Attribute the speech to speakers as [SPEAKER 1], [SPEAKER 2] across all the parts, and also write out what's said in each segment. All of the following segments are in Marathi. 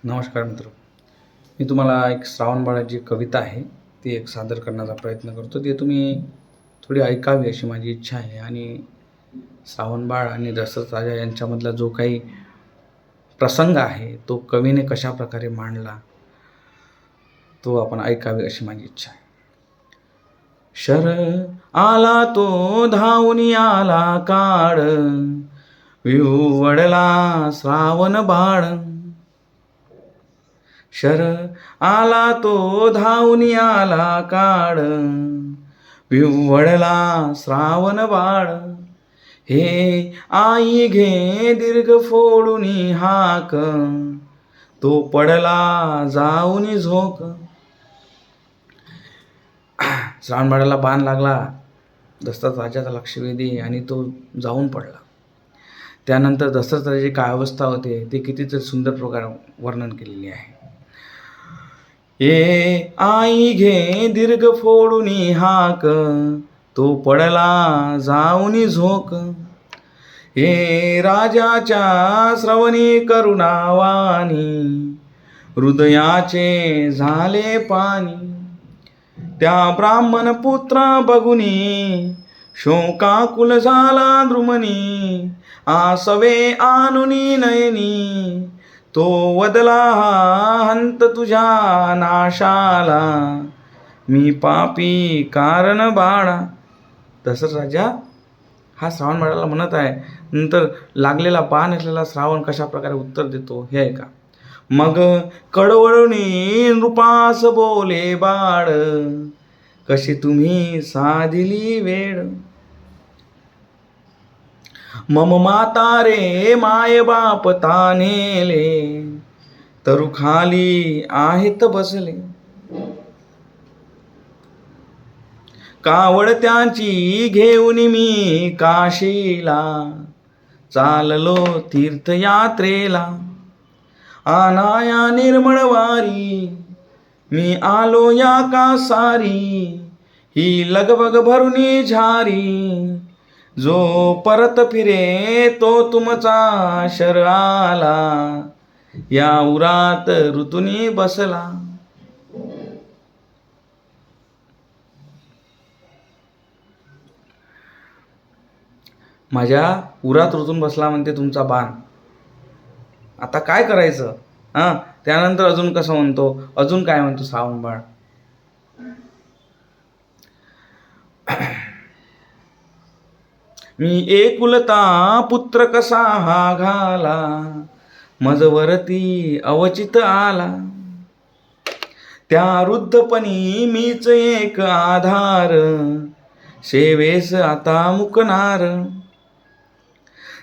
[SPEAKER 1] नमस्कार मित्र. मी तुम्हाला एक श्रावण बाळाची कविता आहे ती एक सादर करण्याचा प्रयत्न करतो. ती तुम्ही थोडी ऐकावी अशी माझी इच्छा आहे. आणि श्रावण बाळ आणि दशरथ राजा यांच्यामधला जो काही प्रसंग आहे तो कवीने कशा प्रकारे मांडला तो आपण ऐकावे अशी माझी इच्छा आहे. शर आला तो धावून आला काळ, विहुवडला श्रावण बाळ. शर आला तो धावून आला काळ, विव्वळला श्रावण बाळ. हे आई घे दीर्घ फोडून हाक, तो पडला जाऊन झोक. श्रावण बाळाला बाण लागला दशरथ राजाचा लक्षवेधी आणि तो जाऊन पडला. त्यानंतर दशरथ राजाची काय अवस्था होते ते कितीतरी सुंदर प्रकारे वर्णन केलेले आहे. ए आई घे दीर्घ फोडून हाक, तो पडला जाऊन झोक. हे राजाच्या श्रवणी करुणावाणी, हृदयाचे झाले पाणी. त्या ब्राह्मण पुत्र बघुनी, शोकाकुल झाला द्रुमनी. आसवे आणुनी नयनी, तो वदला हंत तुझ्या नाशाला. मी पापी कारण बाळा. दशरथ राजा हा श्रावण बाळाला म्हणत आहे. नंतर लागलेला बाण असलेला श्रावण कशा प्रकारे उत्तर देतो हे ऐका. मग कडवळणी नृपास बोले बाळ, कशी तुम्ही साधिली वेळ. मम माता रे माय बाप तानेले, तरु खाली आहेत बसले. कावडत्यांची घेऊन मी काशीला, चाललो तीर्थयात्रेला. आनाया निर्मळ वारी, मी आलो या कासारी. ही लगबग भरुनी झारी, जो परत फिरे तो तुमचा शर आला. या उरात ऋतुनी बसला. माझ्या उरात ऋतून बसला म्हणते तुमचा बाण. आता काय करायचं? त्यानंतर अजून कसं म्हणतो, अजून काय म्हणतो श्रावण बाळ. मी एकुलता पुत्र कसा हा घाला, मजवरती अवचित आला. त्या वृद्धपणी मीच एक आधार, सेवेस आता मुकणार.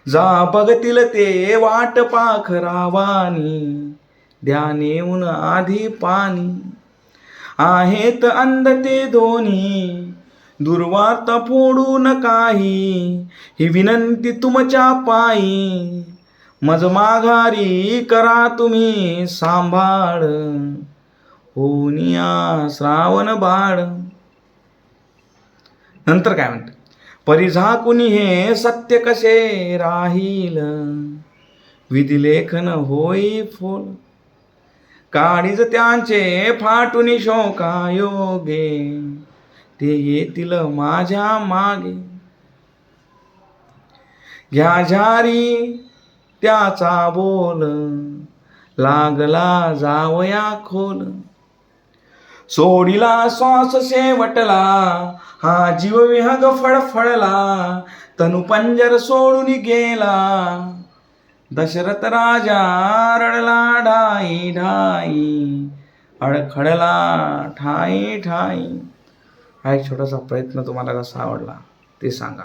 [SPEAKER 1] जा बघतील ते वाट पाखरावानी, द्या नेऊन आधी पाणी. आहेत अंध ते दोन्ही, दुर्वार्ता फोडू नकाही. ही विनंती तुमच्या पायी, मज माघारी करा तुम्ही सांभाळ. होनिया श्रावण बाळ. नंतर काय म्हणते. परिझाकुनी हे सत्य कसे राहील, विधिलेखन होई फोल. काळीज त्यांचे फाटून शोकायोगे, ते येतील माझ्या मागे. घ्या झारी त्याचा बोल, लागला जावया खोल. सोडिला श्वास शेवटला, हा जीव विहग फळफळला. तनु पंजर सोडून गेला, दशरथ राजा रडला ढाई ढाई. अडखडला ठाई ठाई. हा एक छोटासा प्रयत्न तुम्हाला कसा आवडला ते सांगा.